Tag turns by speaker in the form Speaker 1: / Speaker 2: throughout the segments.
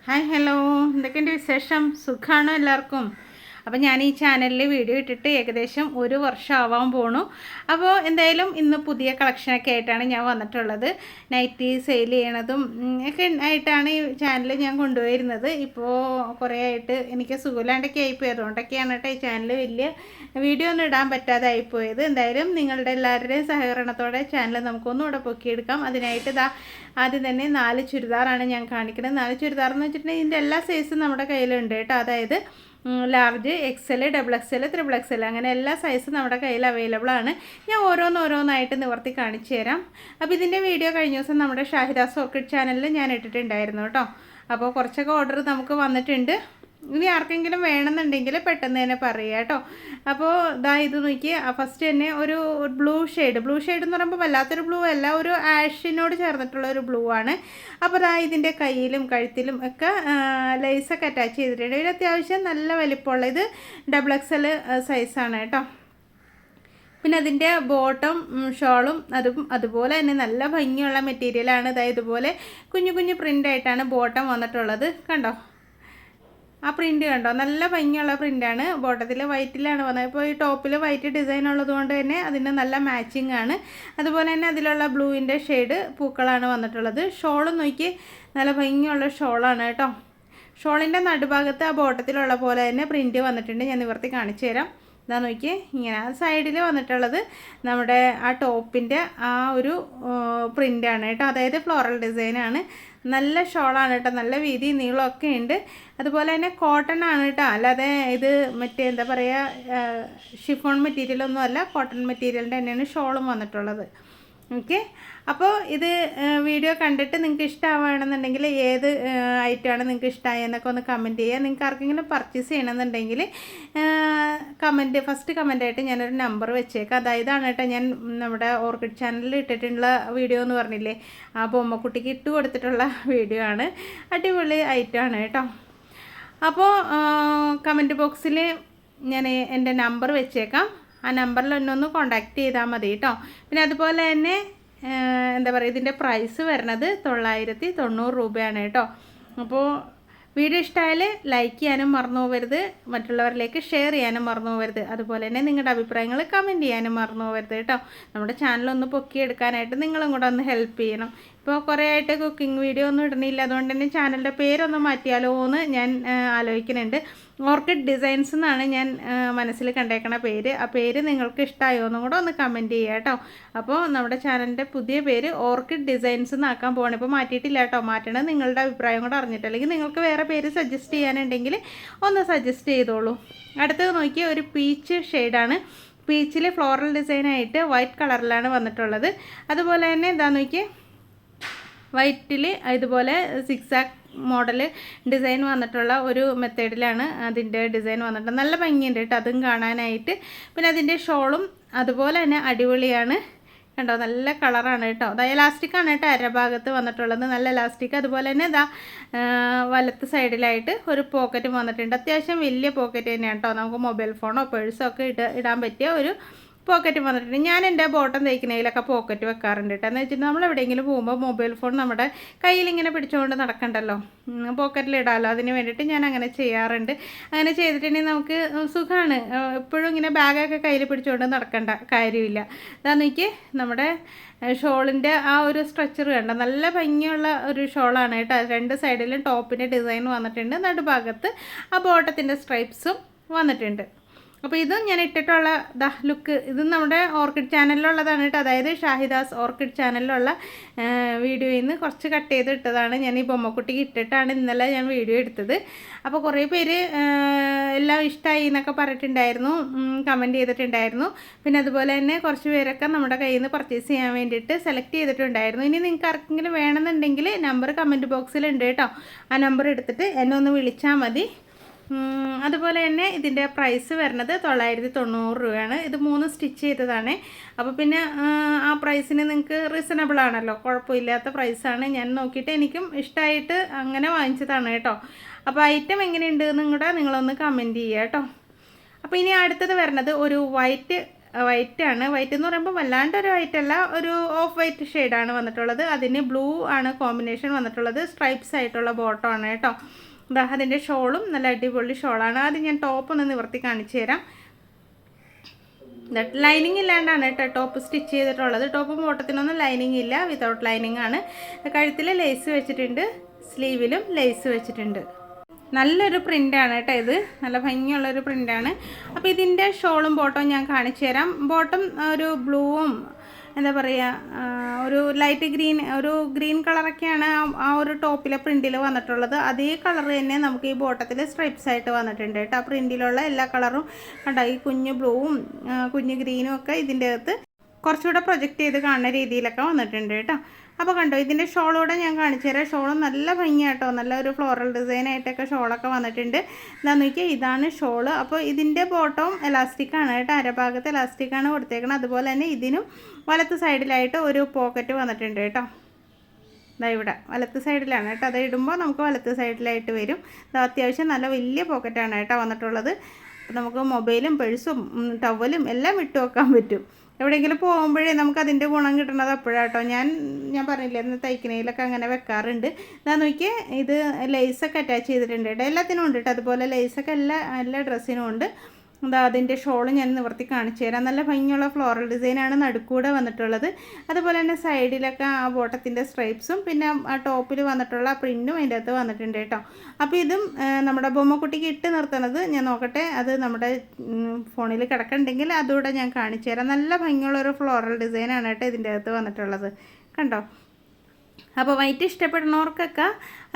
Speaker 1: Hi hello, എന്തൊക്കെയുണ്ട് വിശേഷം? സുഖമാണോ എല്ലാവർക്കും? അപ്പോൾ ഞാൻ ഈ ചാനലിൽ വീഡിയോ ഇട്ടിട്ട് ഏകദേശം ഒരു വർഷം ആവാൻ പോണു. അപ്പോൾ എന്തായാലും ഇന്ന് പുതിയ കളക്ഷനൊക്കെ ആയിട്ടാണ് ഞാൻ വന്നിട്ടുള്ളത്. നൈറ്റി സെയിൽ ചെയ്യണതും ഒക്കെ ആയിട്ടാണ് ഈ ചാനൽ ഞാൻ കൊണ്ടുപോയിരുന്നത്. ഇപ്പോൾ കുറേ ആയിട്ട് എനിക്ക് സുഖമില്ലാണ്ടൊക്കെ ആയിപ്പോയി, അതുകൊണ്ടൊക്കെയാണ് കേട്ടോ ഈ ചാനൽ വലിയ വീഡിയോ ഒന്നും ഇടാൻ പറ്റാതെ ആയിപ്പോയത്. എന്തായാലും നിങ്ങളുടെ എല്ലാവരുടെയും സഹകരണത്തോടെ ചാനൽ നമുക്കൊന്നുകൂടെ പൊക്കിയെടുക്കാം. അതിനായിട്ട് ആദ്യം തന്നെ 4 ചുരിദാറാണ് ഞാൻ കാണിക്കുന്നത്. 4 ചുരിദാർ എന്ന് വെച്ചിട്ടുണ്ടെങ്കിൽ ഇതിൻ്റെ എല്ലാ സൈസും നമ്മുടെ കയ്യിലുണ്ട് കേട്ടോ. അതായത് ലാർജ്, XL, XXL, XXL അങ്ങനെ എല്ലാ സൈസും നമ്മുടെ കയ്യിൽ അവൈലബിൾ ആണ്. ഞാൻ ഓരോന്നായിട്ട് നിവർത്തി കാണിച്ചു തരാം. അപ്പോൾ ഇതിൻ്റെ വീഡിയോ കഴിഞ്ഞ ദിവസം നമ്മുടെ ഷാഹിദാസ് ഓർക്കിഡ് ചാനലിൽ ഞാൻ ഇട്ടിട്ടുണ്ടായിരുന്നു കേട്ടോ. അപ്പോൾ കുറച്ചൊക്കെ ഓർഡർ നമുക്ക് വന്നിട്ടുണ്ട്. ഇനി ആർക്കെങ്കിലും വേണമെന്നുണ്ടെങ്കിൽ പെട്ടെന്ന് തന്നെ പറയുക കേട്ടോ. അപ്പോൾ ഇത് നോക്കി, ഫസ്റ്റ് തന്നെ ഒരു ബ്ലൂ ഷെയ്ഡ് എന്ന് പറയുമ്പോൾ വല്ലാത്തൊരു ബ്ലൂ അല്ല, ഒരു ആഷിനോട് ചേർന്നിട്ടുള്ള ഒരു ബ്ലൂ ആണ്. അപ്പോൾ ഇതിൻ്റെ കയ്യിലും കഴുത്തിലും ഒക്കെ ലേസൊക്കെ അറ്റാച്ച് ചെയ്തിട്ടുണ്ട്. ഇതിൽ അത്യാവശ്യം നല്ല വലിപ്പമുള്ള ഇത് XXL സൈസാണ് കേട്ടോ. പിന്നെ അതിൻ്റെ ബോട്ടം ഷോളും അതുപോലെ തന്നെ നല്ല ഭംഗിയുള്ള മെറ്റീരിയലാണ്. ഇതുപോലെ കുഞ്ഞു പ്രിൻ്റായിട്ടാണ് ബോട്ടം വന്നിട്ടുള്ളത്. കണ്ടോ, ആ പ്രിൻ്റ് കണ്ടോ, നല്ല ഭംഗിയുള്ള പ്രിൻ്റാണ്. ബോട്ടത്തിൽ വൈറ്റിലാണ് വന്നത്. ഇപ്പോൾ ഈ ടോപ്പിൽ വൈറ്റ് ഡിസൈൻ ഉള്ളത് കൊണ്ട് തന്നെ അതിന് നല്ല മാച്ചിങ് ആണ്. അതുപോലെ തന്നെ അതിലുള്ള ബ്ലൂവിൻ്റെ ഷെയ്ഡ് പൂക്കളാണ് വന്നിട്ടുള്ളത്. ഷോളും നോക്കി, നല്ല ഭംഗിയുള്ള ഷോളാണ് കേട്ടോ. ഷോളിൻ്റെ നടുഭാഗത്ത് ആ ബോട്ടത്തിലുള്ള പോലെ തന്നെ പ്രിൻ്റ് വന്നിട്ടുണ്ട്. ഞാൻ നിവർത്തി കാണിച്ചു തരാം. നോക്കി, ഇങ്ങനെ സൈഡിൽ വന്നിട്ടുള്ളത് നമ്മുടെ ആ ടോപ്പിൻ്റെ ആ ഒരു പ്രിൻ്റാണ് കേട്ടോ. അതായത് ഫ്ലോറൽ ഡിസൈനാണ്. നല്ല ഷോളാണ് കേട്ടോ, നല്ല വീതി നീളമൊക്കെ ഉണ്ട്. അതുപോലെ തന്നെ കോട്ടൺ ആണ് കേട്ടോ, അല്ലാതെ ഇത് മറ്റേ എന്താ പറയുക ഷിഫോൺ മെറ്റീരിയലൊന്നും അല്ല, കോട്ടൺ മെറ്റീരിയലിൻ്റെ തന്നെയാണ് ഷോളും വന്നിട്ടുള്ളത്. ഓക്കെ, അപ്പോൾ ഇത് വീഡിയോ കണ്ടിട്ട് നിങ്ങൾക്ക് ഇഷ്ടമാവുകയാണെന്നുണ്ടെങ്കിൽ ഏത് ഐറ്റമാണ് നിങ്ങൾക്ക് ഇഷ്ടമായെന്നൊക്കെ ഒന്ന് കമൻറ്റ് ചെയ്യുക. നിങ്ങൾക്ക് ആർക്കെങ്കിലും പർച്ചേസ് ചെയ്യണമെന്നുണ്ടെങ്കിൽ ഫസ്റ്റ് കമൻറ്റായിട്ട് ഞാനൊരു നമ്പർ വെച്ചേക്കാം. അതായതാണ് കേട്ടോ ഞാൻ നമ്മുടെ ഓർക്കിഡ് ചാനലിൽ ഇട്ടിട്ടുള്ള വീഡിയോ എന്ന് പറഞ്ഞില്ലേ, ആ ബൊമ്മക്കുട്ടിക്ക് ഇട്ട് കൊടുത്തിട്ടുള്ള വീഡിയോ ആണ്. അടിപൊളി ഐറ്റമാണ് കേട്ടോ. അപ്പോൾ കമൻറ്റ് ബോക്സിൽ ഞാൻ എൻ്റെ നമ്പർ വെച്ചേക്കാം. ആ നമ്പറിൽ ഒന്ന് കോൺടാക്റ്റ് ചെയ്താൽ മതി കേട്ടോ. പിന്നെ അതുപോലെ തന്നെ എന്താ പറയുക, ഇതിൻ്റെ പ്രൈസ് വരുന്നത് 990 രൂപയാണ് കേട്ടോ. അപ്പോൾ വീഡിയോ ഇഷ്ടമായാൽ ലൈക്ക് ചെയ്യാനും മറന്നു പോകരുത്, മറ്റുള്ളവരിലേക്ക് ഷെയർ ചെയ്യാനും മറന്നു പോകരുത്. അതുപോലെ തന്നെ നിങ്ങളുടെ അഭിപ്രായങ്ങൾ കമൻറ്റ് ചെയ്യാനും മറന്നു പോകരുത് കേട്ടോ. നമ്മുടെ ചാനലൊന്ന് പൊക്കിയെടുക്കാനായിട്ട് നിങ്ങളും കൂടെ ഒന്ന് ഹെൽപ്പ് ചെയ്യണം. ഇപ്പോൾ കുറേ ആയിട്ട് കുക്കിംഗ് വീഡിയോ ഒന്നും ഇടണില്ല, അതുകൊണ്ട് തന്നെ ചാനലിൻ്റെ പേരൊന്ന് മാറ്റിയാലോ എന്ന് ഞാൻ ആലോചിക്കുന്നുണ്ട്. ഓർക്കിഡ് ഡിസൈൻസ് എന്നാണ് ഞാൻ മനസ്സിൽ കണ്ടേക്കണ പേര്. ആ പേര് നിങ്ങൾക്ക് ഇഷ്ടമായോ എന്നും കൂടെ ഒന്ന് കമൻറ്റ് ചെയ്യുക കേട്ടോ. അപ്പോൾ നമ്മുടെ ചാനലിൻ്റെ പുതിയ പേര് ഓർക്കിഡ് ഡിസൈൻസ് എന്നാക്കാൻ പോകണം. ഇപ്പോൾ മാറ്റിയിട്ടില്ല കേട്ടോ, മാറ്റണം. നിങ്ങളുടെ അഭിപ്രായം കൂടെ അറിഞ്ഞിട്ട്, അല്ലെങ്കിൽ നിങ്ങൾക്ക് വേറെ പേര് സജസ്റ്റ് ചെയ്യാനുണ്ടെങ്കിൽ ഒന്ന് സജസ്റ്റ് ചെയ്തോളൂ. അടുത്തത് നോക്കിയാൽ ഒരു പീച്ച് ഷെയ്ഡാണ്. പീച്ചിൽ ഫ്ലോറൽ ഡിസൈനായിട്ട് വൈറ്റ് കളറിലാണ് വന്നിട്ടുള്ളത്. അതുപോലെ തന്നെ നോക്കിയേ, വൈറ്റിൽ ഇതുപോലെ സിക്സാക്ക് മോഡൽ ഡിസൈൻ വന്നിട്ടുള്ള ഒരു മെത്തേഡിലാണ് അതിൻ്റെ ഡിസൈൻ വന്നിട്ടുള്ളത്. നല്ല ഭംഗിയുണ്ട് കേട്ടോ അതും കാണാനായിട്ട്. പിന്നെ അതിൻ്റെ ഷോളും അതുപോലെ തന്നെ അടിപൊളിയാണ് കണ്ടോ, നല്ല കളറാണ് കേട്ടോ. എലാസ്റ്റിക്കാണ് കേട്ടോ അരഭാഗത്ത് വന്നിട്ടുള്ളത്, നല്ല എലാസ്റ്റിക്. അതുപോലെ തന്നെ വലത്ത് സൈഡിലായിട്ട് ഒരു പോക്കറ്റും വന്നിട്ടുണ്ട്. അത്യാവശ്യം വലിയ പോക്കറ്റ് തന്നെയാണ് കേട്ടോ. നമുക്ക് മൊബൈൽ ഫോണോ പേഴ്സോ ഒക്കെ ഇടാൻ പറ്റിയ ഒരു പോക്കറ്റ് വന്നിട്ടുണ്ട്. ഞാൻ എൻ്റെ ബോട്ടം തയ്ക്കുന്നതിലൊക്കെ പോക്കറ്റ് വെക്കാറുണ്ട് കേട്ടോ. എന്ന് വെച്ചിട്ട് നമ്മൾ എവിടെയെങ്കിലും പോകുമ്പോൾ മൊബൈൽ ഫോൺ നമ്മുടെ കയ്യിലിങ്ങനെ പിടിച്ചുകൊണ്ട് നടക്കണ്ടല്ലോ, പോക്കറ്റിലിടാമല്ലോ. അതിന് വേണ്ടിയിട്ട് ഞാൻ അങ്ങനെ ചെയ്യാറുണ്ട്. അങ്ങനെ ചെയ്തിട്ടുണ്ടെങ്കിൽ നമുക്ക് സുഖമാണ്. എപ്പോഴും ഇങ്ങനെ ബാഗൊക്കെ കയ്യിൽ പിടിച്ചുകൊണ്ട് നടക്കേണ്ട കാര്യമില്ല. നോക്കി, നമ്മുടെ ഷോളിൻ്റെ ആ ഒരു സ്ട്രക്ചർ കണ്ട നല്ല ഭംഗിയുള്ള ഒരു ഷോളാണ് കേട്ടോ. 2 സൈഡിലും ടോപ്പിൻ്റെ ഡിസൈൻ വന്നിട്ടുണ്ട്. നടുഭാഗത്ത് ആ ബോട്ടത്തിൻ്റെ സ്ട്രൈപ്സും വന്നിട്ടുണ്ട്. അപ്പോൾ ഇതും ഞാൻ ഇട്ടിട്ടുള്ള ലുക്ക്, ഇതും നമ്മുടെ ഓർക്കിഡ് ചാനലിലുള്ളതാണ് കേട്ടോ. അതായത് ഷാഹിദാസ് ഓർക്കിഡ് ചാനലിലുള്ള വീഡിയോയിൽ നിന്ന് കുറച്ച് കട്ട് ചെയ്ത് ഇട്ടതാണ്. ഞാൻ ഈ ബൊമ്മക്കുട്ടിക്ക് ഇട്ടിട്ടാണ് ഇന്നലെ ഞാൻ വീഡിയോ എടുത്തത്. അപ്പോൾ കുറേ പേര് എല്ലാം ഇഷ്ടമായി എന്നൊക്കെ പറഞ്ഞിട്ടുണ്ടായിരുന്നു, കമൻറ്റ് ചെയ്തിട്ടുണ്ടായിരുന്നു. പിന്നെ അതുപോലെ തന്നെ കുറച്ച് പേരൊക്കെ നമ്മുടെ കയ്യിൽ നിന്ന് പർച്ചേസ് ചെയ്യാൻ വേണ്ടിയിട്ട് സെലക്ട് ചെയ്തിട്ടുണ്ടായിരുന്നു. ഇനി നിങ്ങൾക്ക് ആർക്കെങ്കിലും വേണമെന്നുണ്ടെങ്കിൽ നമ്പർ കമൻറ്റ് ബോക്സിലുണ്ട് കേട്ടോ. ആ നമ്പർ എടുത്തിട്ട് എന്നെ ഒന്ന് വിളിച്ചാൽ മതി. അതുപോലെ തന്നെ ഇതിൻ്റെ പ്രൈസ് വരുന്നത് 990 രൂപയാണ്. ഇത് 3 സ്റ്റിച്ച് ചെയ്തതാണ്. അപ്പോൾ പിന്നെ ആ പ്രൈസിന് നിങ്ങൾക്ക് റീസണബിൾ ആണല്ലോ, കുഴപ്പമില്ലാത്ത പ്രൈസാണ്. ഞാൻ നോക്കിയിട്ട് എനിക്കും ഇഷ്ടമായിട്ട് അങ്ങനെ വാങ്ങിച്ചതാണ് കേട്ടോ. അപ്പോൾ ഐറ്റം എങ്ങനെയുണ്ട് എന്നും കൂടെ നിങ്ങളൊന്ന് കമൻറ്റ് ചെയ്യുക കേട്ടോ. അപ്പോൾ ഇനി അടുത്തത് വരുന്നത് ഒരു വൈറ്റ് വൈറ്റാണ്. വൈറ്റ് എന്ന് പറയുമ്പോൾ വല്ലാണ്ടൊരു വൈറ്റ് അല്ല, ഒരു ഓഫ് വൈറ്റ് ഷെയ്ഡാണ് വന്നിട്ടുള്ളത്. അതിന് ബ്ലൂ ആണ് കോമ്പിനേഷൻ വന്നിട്ടുള്ളത്. സ്ട്രൈപ്സ് ആയിട്ടുള്ള ബോട്ടം ആണ് കേട്ടോ. അതിൻ്റെ ഷോളും നല്ല അടിപൊളി ഷോളാണ്. അത് ഞാൻ ടോപ്പ് ഒന്ന് നിവർത്തി കാണിച്ചു തരാം. ലൈനിങ് ഇല്ലാണ്ടാണ് കേട്ടോ ടോപ്പ് സ്റ്റിച്ച് ചെയ്തിട്ടുള്ളത്. ടോപ്പും ബോട്ടത്തിനൊന്നും ലൈനിങ് ഇല്ല, വിതൗട്ട് ലൈനിങ് ആണ്. കഴുത്തിൽ ലേസ് വെച്ചിട്ടുണ്ട്, സ്ലീവിലും ലേസ് വെച്ചിട്ടുണ്ട്. നല്ലൊരു പ്രിൻ്റാണ് കേട്ടോ ഇത്, നല്ല ഭംഗിയുള്ളൊരു പ്രിൻ്റാണ്. അപ്പോൾ ഇതിൻ്റെ ഷോളും ബോട്ടവും ഞാൻ കാണിച്ചു തരാം. ബോട്ടം ഒരു ബ്ലൂവും എന്താ പറയുക, ഒരു ലൈറ്റ് ഗ്രീൻ, ഒരു ഗ്രീൻ കളറൊക്കെയാണ് ആ ഒരു ടോപ്പിലെ പ്രിൻറ്റിൽ വന്നിട്ടുള്ളത്. അതേ കളർ തന്നെ നമുക്ക് ഈ ബോട്ടത്തിൽ സ്ട്രൈപ്സ് ആയിട്ട് വന്നിട്ടുണ്ട് കേട്ടോ. ആ പ്രിൻറ്റിലുള്ള എല്ലാ കളറും കണ്ടോ, ഈ കുഞ്ഞു ബ്ലൂവും കുഞ്ഞു ഗ്രീനും ഒക്കെ ഇതിൻ്റെ അകത്ത് കുറച്ചുകൂടെ പ്രൊജക്റ്റ് ചെയ്ത് കാണുന്ന രീതിയിലൊക്കെ വന്നിട്ടുണ്ട് കേട്ടോ. അപ്പോൾ കണ്ടോ, ഇതിൻ്റെ ഷോളൂടെ ഞാൻ കാണിച്ചു തരാം. ഷോളും നല്ല ഭംഗിയാട്ടോ, നല്ല ഒരു ഫ്ലോറൽ ഡിസൈനായിട്ടൊക്കെ ഷോളൊക്കെ വന്നിട്ടുണ്ട്. എന്താണെന്ന് നോക്കിയാൽ ഇതാണ് ഷോള്. അപ്പോൾ ഇതിൻ്റെ ബോട്ടവും എലാസ്റ്റിക്കാണ് കേട്ടോ, അരഭാഗത്ത് എലാസ്റ്റിക്കാണ് കൊടുത്തേക്കുന്നത്. അതുപോലെ തന്നെ ഇതിനും വലത്ത് സൈഡിലായിട്ട് ഒരു പോക്കറ്റ് വന്നിട്ടുണ്ട് കേട്ടോ. ഇതാ ഇവിടെ വലത്ത് സൈഡിലാണ് കേട്ടോ, അത് ഇടുമ്പോൾ നമുക്ക് വലത്ത് സൈഡിലായിട്ട് വരും. ഇത് അത്യാവശ്യം നല്ല വലിയ പോക്കറ്റാണ് കേട്ടോ വന്നിട്ടുള്ളത്. അപ്പോൾ നമുക്ക് മൊബൈലും പേഴ്സും ടവലും എല്ലാം ഇട്ട് വെക്കാൻ പറ്റും. എവിടെയെങ്കിലും പോകുമ്പോഴേ നമുക്ക് അതിൻ്റെ ഗുണം കിട്ടുന്നത് അപ്പോഴാട്ടോ. ഞാൻ പറഞ്ഞില്ലേ, ഇന്ന് തയ്ക്കണയിലൊക്കെ അങ്ങനെ വെക്കാറുണ്ട്. ഇതാ നോക്കിയേ, ഇത് ലേസൊക്കെ അറ്റാച്ച് ചെയ്തിട്ടുണ്ട് കേട്ടോ. എല്ലാത്തിനും ഉണ്ട് കേട്ടോ, അതുപോലെ ലേസൊക്കെ എല്ലാ ഡ്രസ്സിനും ഉണ്ട്. എന്താ അതിൻ്റെ ഷോള് ഞാൻ നിവർത്തി കാണിച്ചു തരാം. നല്ല ഭംഗിയുള്ള ഫ്ലോറൽ ഡിസൈനാണ് നടുക്കൂടെ വന്നിട്ടുള്ളത്. അതുപോലെ തന്നെ സൈഡിലൊക്കെ ആ ബോട്ടത്തിൻ്റെ സ്ട്രൈപ്സും പിന്നെ ആ ടോപ്പിൽ വന്നിട്ടുള്ള പ്രിൻറ്റും അതിൻ്റെ അകത്ത് വന്നിട്ടുണ്ട് കേട്ടോ. അപ്പോൾ ഇതും നമ്മുടെ ബൊമ്മക്കുട്ടിക്ക് ഇട്ട് നിർത്തുന്നത് ഞാൻ നോക്കട്ടെ, അത് നമ്മുടെ ഫോണിൽ കിടക്കുന്നുണ്ടെങ്കിൽ അതുകൂടെ ഞാൻ കാണിച്ചു തരാം. നല്ല ഭംഗിയുള്ളൊരു ഫ്ലോറൽ ഡിസൈനാണ് കേട്ടോ ഇതിൻ്റെ അകത്ത് വന്നിട്ടുള്ളത്, കണ്ടോ. അപ്പോൾ വൈറ്റ് ഇഷ്ടപ്പെടുന്നവർക്കൊക്കെ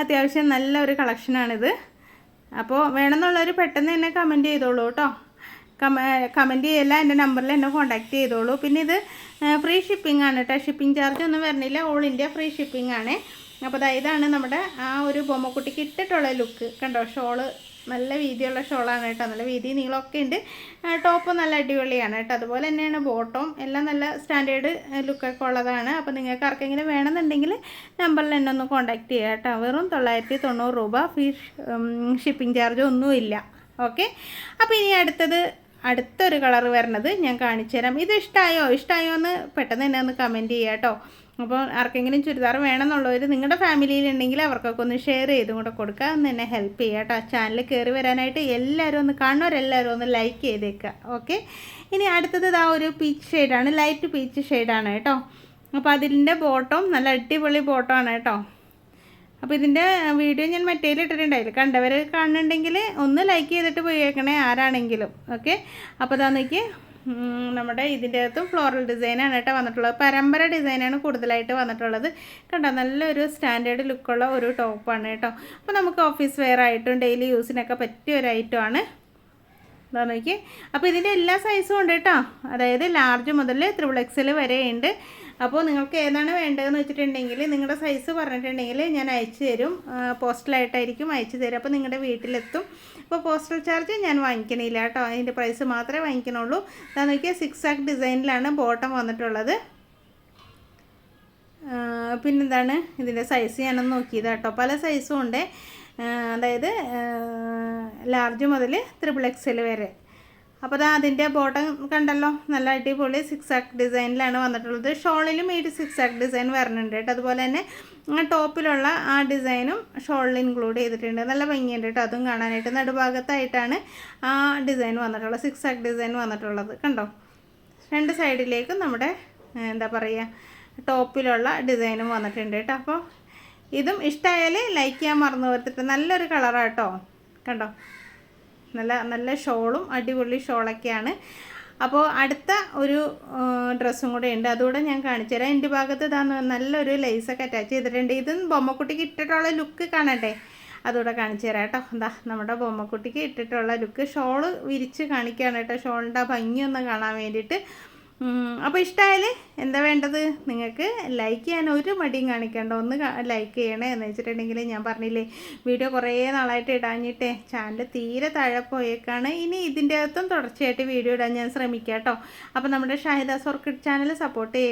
Speaker 1: അത്യാവശ്യം നല്ലൊരു കളക്ഷനാണിത്. അപ്പോൾ വേണമെന്നുള്ളവർ പെട്ടെന്ന് തന്നെ കമൻറ്റ് ചെയ്തോളൂ കേട്ടോ. കമൻറ്റ് ചെയ്യല്ല, എൻ്റെ നമ്പറിൽ എന്നെ കോൺടാക്റ്റ് ചെയ്തോളൂ. പിന്നെ ഇത് ഫ്രീ ഷിപ്പിംഗ് ആണ് കേട്ടോ, ഷിപ്പിംഗ് ചാർജ് ഒന്നും വരുന്നില്ല, ഓൾ ഇന്ത്യ ഫ്രീ ഷിപ്പിംഗ് ആണ്. അപ്പോൾ ഇതാണ് നമ്മുടെ ആ ഒരു ബൊമ്മക്കുട്ടിക്ക് ഇട്ടിട്ടുള്ള ലുക്ക്, കണ്ടോ. ഷോള് നല്ല വീതിയുള്ള ഷോളാണ് കേട്ടോ, നല്ല വീതി നീളമൊക്കെ ഉണ്ട്. ടോപ്പ് നല്ല അടിപൊളിയാണ് കേട്ടോ. അതുപോലെ തന്നെയാണ് ബോട്ടം, എല്ലാം നല്ല സ്റ്റാൻഡേർഡ് ലുക്കൊക്കെ ഉള്ളതാണ്. അപ്പോൾ നിങ്ങൾക്ക് ആർക്കെങ്കിലും വേണമെന്നുണ്ടെങ്കിൽ നമ്പറിൽ എന്നെ ഒന്ന് കോൺടാക്റ്റ് ചെയ്യുക കേട്ടോ. വെറും 990 രൂപ, ഫ്രീ ഷിപ്പിംഗ് ചാർജ് ഒന്നുമില്ല. ഓക്കെ. അപ്പോൾ ഇനി അടുത്തൊരു കളർ വരുന്നത് ഞാൻ കാണിച്ചു തരാം. ഇത് ഇഷ്ടമായോ എന്ന് പെട്ടെന്ന് തന്നെ ഒന്ന് കമൻറ്റ് ചെയ്യുക കേട്ടോ. അപ്പോൾ ആർക്കെങ്കിലും ചുരിദാർ വേണമെന്നുള്ളവർ നിങ്ങളുടെ ഫാമിലിയിലുണ്ടെങ്കിൽ അവർക്കൊക്കെ ഒന്ന് ഷെയർ ചെയ്തും കൂടെ കൊടുക്കുക, ഒന്ന് എന്നെ ഹെൽപ്പ് ചെയ്യുക കേട്ടോ. ചാനൽ കയറി വരാനായിട്ട് എല്ലാവരും ഒന്ന് കാണുന്നവരെല്ലാവരും ഒന്ന് ലൈക്ക് ചെയ്തേക്കുക. ഓക്കെ. ഇനി അടുത്തത് ഒരു പീച്ച് ഷെയ്ഡാണ്, ലൈറ്റ് പീച്ച് ഷെയ്ഡാണ് കേട്ടോ. അപ്പോൾ അതിൻ്റെ ബോട്ടം നല്ല അടിപൊളി ബോട്ടമാണ് കേട്ടോ. അപ്പോൾ ഇതിൻ്റെ വീഡിയോ ഞാൻ മറ്റേതിൽ ഇട്ടിട്ടുണ്ടായില്ല, കണ്ടവർ കാണുന്നുണ്ടെങ്കിൽ ഒന്ന് ലൈക്ക് ചെയ്തിട്ട് പോയേക്കണേ ആരാണെങ്കിലും. ഓക്കെ. അപ്പോൾ നോക്കി, നമ്മുടെ ഇതിൻ്റെ അകത്തും ഫ്ലോറൽ ഡിസൈനാണ് കേട്ടോ വന്നിട്ടുള്ളത്. പരമ്പര ഡിസൈനാണ് കൂടുതലായിട്ട് വന്നിട്ടുള്ളത്. കണ്ടോ, നല്ലൊരു സ്റ്റാൻഡേർഡ് ലുക്കുള്ള ഒരു ടോപ്പാണ് കേട്ടോ. അപ്പോൾ നമുക്ക് ഓഫീസ് വെയർ ആയിട്ടും ഡെയിലി യൂസിനൊക്കെ പറ്റിയ ഒരു ഐറ്റമാണ്. ഇതാ നോക്കി. അപ്പോൾ ഇതിൻ്റെ എല്ലാ സൈസും ഉണ്ട് കേട്ടോ, അതായത് ലാർജ് മുതൽ XXL വരെ ഉണ്ട്. അപ്പോൾ നിങ്ങൾക്ക് ഏതാണ് വേണ്ടതെന്ന് വെച്ചിട്ടുണ്ടെങ്കിൽ നിങ്ങളുടെ സൈസ് പറഞ്ഞിട്ടുണ്ടെങ്കിൽ ഞാൻ അയച്ചു തരും, പോസ്റ്റലായിട്ടായിരിക്കും അയച്ചു തരും. അപ്പോൾ നിങ്ങളുടെ വീട്ടിലെത്തും. അപ്പോൾ പോസ്റ്റൽ ചാർജ് ഞാൻ വാങ്ങിക്കണില്ല കേട്ടോ, അതിൻ്റെ പ്രൈസ് മാത്രമേ വാങ്ങിക്കണുള്ളൂ. അതാ നോക്കിയാൽ 6 ആക്ക് ഡിസൈനിലാണ് ബോട്ടം വന്നിട്ടുള്ളത്. പിന്നെന്താണ് ഇതിൻ്റെ സൈസ് ഞാനൊന്ന് നോക്കിയത് കേട്ടോ, പല സൈസും ഉണ്ട്, അതായത് ലാർജ് മുതൽ XXL വരെ. അപ്പോൾ അതിൻ്റെ ബോട്ടം കണ്ടല്ലോ, നല്ല അടിപൊളി 6 ആക്ക് ഡിസൈനിലാണ് വന്നിട്ടുള്ളത്. ഷോളിലും ഈ 6 ആക്ക് ഡിസൈൻ വരുന്നുണ്ട് കേട്ടോ. അതുപോലെ തന്നെ ടോപ്പിലുള്ള ആ ഡിസൈനും ഷോളിൽ ഇൻക്ലൂഡ് ചെയ്തിട്ടുണ്ട്. നല്ല ഭംഗിയുണ്ട് കേട്ടോ അതും കാണാനായിട്ട്. നടുഭാഗത്തായിട്ടാണ് ആ ഡിസൈൻ വന്നിട്ടുള്ളത്, 6 ആക്ക് ഡിസൈൻ വന്നിട്ടുള്ളത്, കണ്ടോ. രണ്ട് സൈഡിലേക്കും നമ്മുടെ എന്താ പറയുക ടോപ്പിലുള്ള ഡിസൈനും വന്നിട്ടുണ്ട് കേട്ടോ. അപ്പോൾ ഇതും ഇഷ്ടമായാൽ ലൈക്ക് ചെയ്യാൻ മറന്നു പോകത്തിട്ട്. നല്ലൊരു കളറാണ് കേട്ടോ, കണ്ടോ. നല്ല ഷോളും അടിപൊളി ഷോളൊക്കെയാണ്. അപ്പോൾ അടുത്ത ഒരു ഡ്രസ്സും കൂടെ ഉണ്ട്, അതുകൂടെ ഞാൻ കാണിച്ചു തരാം. എൻ്റെ ഭാഗത്ത് നല്ലൊരു ലേസൊക്കെ അറ്റാച്ച് ചെയ്തിട്ടുണ്ട്. ഇതും ബൊമ്മക്കുട്ടിക്ക് ഇട്ടിട്ടുള്ള ലുക്ക് കാണട്ടെ, അതുകൂടെ കാണിച്ചു തരാം കേട്ടോ. എന്താ നമ്മുടെ ബൊമ്മക്കുട്ടിക്ക് ഇട്ടിട്ടുള്ള ലുക്ക്, ഷോള് വിരിച്ച് കാണിക്കുകയാണ് കേട്ടോ, ഷോളിൻ്റെ ഭംഗിയൊന്ന് കാണാൻ വേണ്ടിയിട്ട്. അപ്പോൾ ഇഷ്ടമായാൽ എന്താ വേണ്ടത്, നിങ്ങൾക്ക് ലൈക്ക് ചെയ്യാൻ ഒരു മടിയും കാണിക്കേണ്ട, ഒന്ന് ലൈക്ക് ചെയ്യണേ. എന്ന് വെച്ചിട്ടുണ്ടെങ്കിൽ ഞാൻ പറഞ്ഞില്ലേ, വീഡിയോ കുറേ നാളായിട്ട് ഇടാഞ്ഞിട്ടേ ചാനൽ തീരെ താഴെ പോയേക്കാണ്. ഇനി ഇതിൻ്റെ അകത്തും തുടർച്ചയായിട്ട് വീഡിയോ ഇടാൻ ഞാൻ ശ്രമിക്കാം കേട്ടോ. അപ്പോൾ നമ്മുടെ ഷാഹിദാസ് ഓർക്കിഡ് ചാനൽ സപ്പോർട്ട്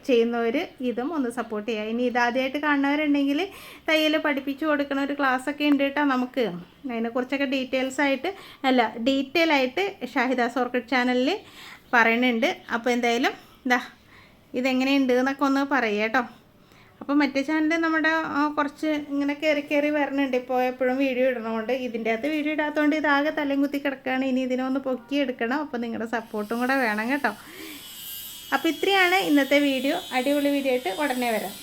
Speaker 1: ചെയ്യുന്നവർ ഇതും ഒന്ന് സപ്പോർട്ട് ചെയ്യുക. ഇനി ഇതാദ്യമായിട്ട് കാണുന്നവരുണ്ടെങ്കിൽ തയ്യൽ പഠിപ്പിച്ചു കൊടുക്കുന്ന ഒരു ക്ലാസ്സൊക്കെ ഉണ്ട് കേട്ടോ നമുക്ക്. അതിനെക്കുറിച്ചൊക്കെ ഡീറ്റെയിൽ ആയിട്ട് ഷാഹിദാസ് ഓർക്കിഡ് ചാനലിൽ പറയുന്നുണ്ട്. അപ്പോൾ എന്തായാലും ഇതാ ഇതെങ്ങനെയുണ്ട് എന്നൊക്കെ ഒന്ന് പറയാം കേട്ടോ. അപ്പോൾ മറ്റേ ചാനൽ നമ്മുടെ കുറച്ച് ഇങ്ങനെ കയറി വരണുണ്ട് ഇപ്പോൾ, എപ്പോഴും വീഡിയോ ഇടണതുകൊണ്ട്. ഇതിൻ്റെ അകത്ത് വീഡിയോ ഇടാത്തതുകൊണ്ട് ഇതാകെ തലയും കുത്തി കിടക്കുകയാണ്. ഇനി ഇതിനൊന്ന് പൊക്കി എടുക്കണം. അപ്പോൾ നിങ്ങളുടെ സപ്പോർട്ടും കൂടെ വേണം കേട്ടോ. അപ്പോൾ ഇത്രയാണ് ഇന്നത്തെ വീഡിയോ. അടിപൊളി വീഡിയോ ആയിട്ട് ഉടനെ വരാം.